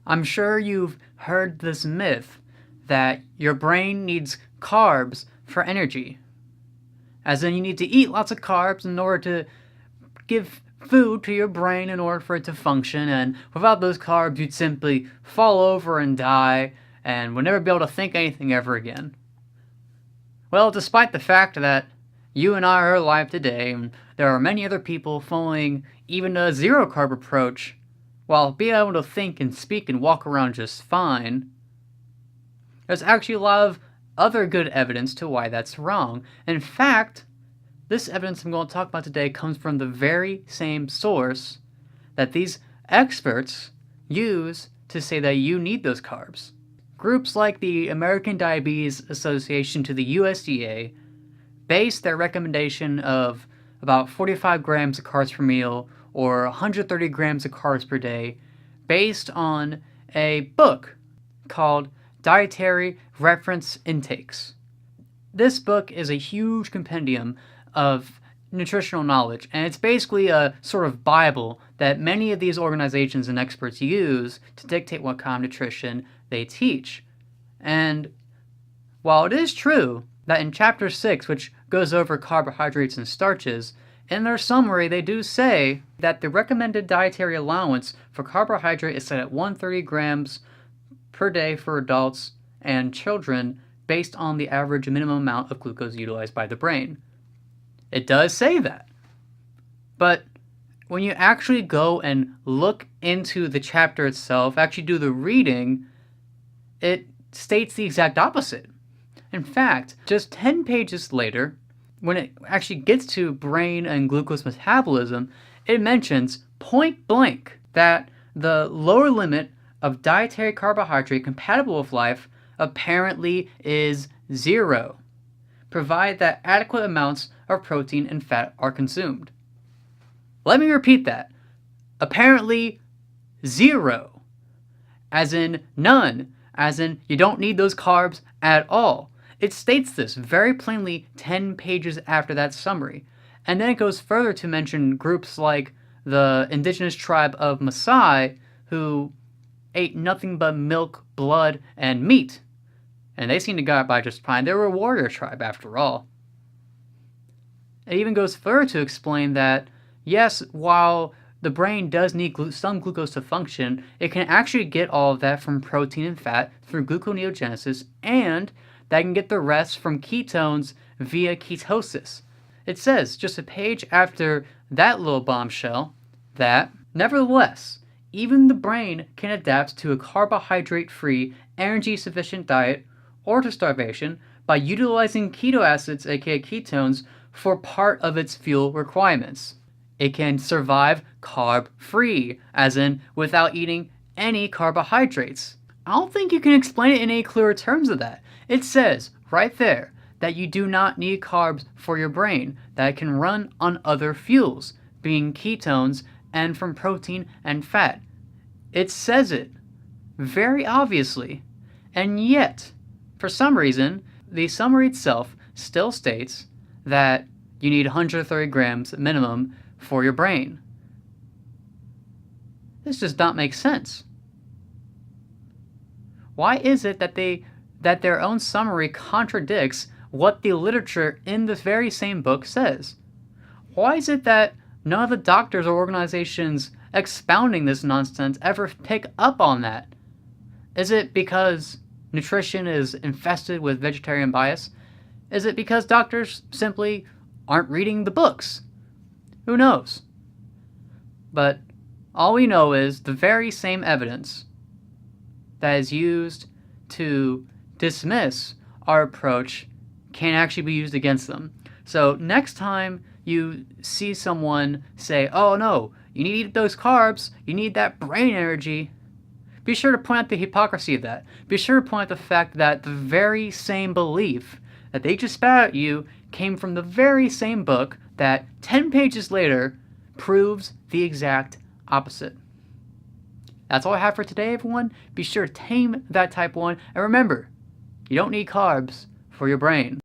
I'm sure you've heard this myth that your brain needs carbs for energy. As in, you need to eat lots of carbs in order to give food to your brain in order for it to function, and without those carbs, you'd simply fall over and die and would never be able to think anything ever again. Well, despite the fact that you and I are alive today, and there are many other people following even a zero-carb approach, while being able to think and speak and walk around just fine, there's actually a lot of other good evidence to why that's wrong. In fact, this evidence I'm going to talk about today comes from the very same source that these experts use to say that you need those carbs. Groups like the American Diabetes Association to the USDA base their recommendation of about 45 grams of carbs per meal or 130 grams of carbs per day based on a book called Dietary Reference Intakes. This book is a huge compendium of nutritional knowledge, and it's basically a sort of Bible that many of these organizations and experts use to dictate what kind of nutrition they teach. And while it is true that in Chapter 6, which goes over carbohydrates and starches, in their summary they do say that the recommended dietary allowance for carbohydrate is set at 130 grams per day for adults and children based on the average minimum amount of glucose utilized by the brain. It does say that. But when you actually go and look into the chapter itself, actually do the reading, it states the exact opposite. In fact, just 10 pages later, when it actually gets to brain and glucose metabolism, it mentions point blank that the lower limit of dietary carbohydrate compatible with life apparently is 0, provided that adequate amounts of protein and fat are consumed. Let me repeat that. Apparently 0. As in none. As in you don't need those carbs at all. It states this very plainly 10 pages after that summary. And then it goes further to mention groups like the indigenous tribe of Maasai who ate nothing but milk, blood, and meat. And they seem to get by just fine. They were a warrior tribe after all. It even goes further to explain that, yes, while the brain does need some glucose to function, it can actually get all of that from protein and fat through gluconeogenesis, and that can get the rest from ketones via ketosis. It says, just a page after that little bombshell, that, nevertheless, even the brain can adapt to a carbohydrate-free, energy-sufficient diet or to starvation by utilizing keto acids, aka ketones, for part of its fuel requirements. It can survive carb-free, as in without eating any carbohydrates. I don't think you can explain it in any clearer terms of that. It says right there that you do not need carbs for your brain, that it can run on other fuels, being ketones and from protein and fat. It says it very obviously, and yet, for some reason, the summary itself still states that you need 130 grams minimum for your brain. This does not make sense. Why is it that their own summary contradicts what the literature in this very same book says? Why is it that none of the doctors or organizations expounding this nonsense ever pick up on that? Is it because nutrition is infested with vegetarian bias? Is it because doctors simply aren't reading the books? Who knows? But all we know is the very same evidence that is used to dismiss our approach can actually be used against them. So next time you see someone say, oh no, you need to eat those carbs, you need that brain energy, be sure to point out the hypocrisy of that. Be sure to point out the fact that the very same belief that they just spat at you came from the very same book that 10 pages later proves the exact opposite. That's all I have for today, everyone. Be sure to tame that type 1, and remember, you don't need carbs for your brain.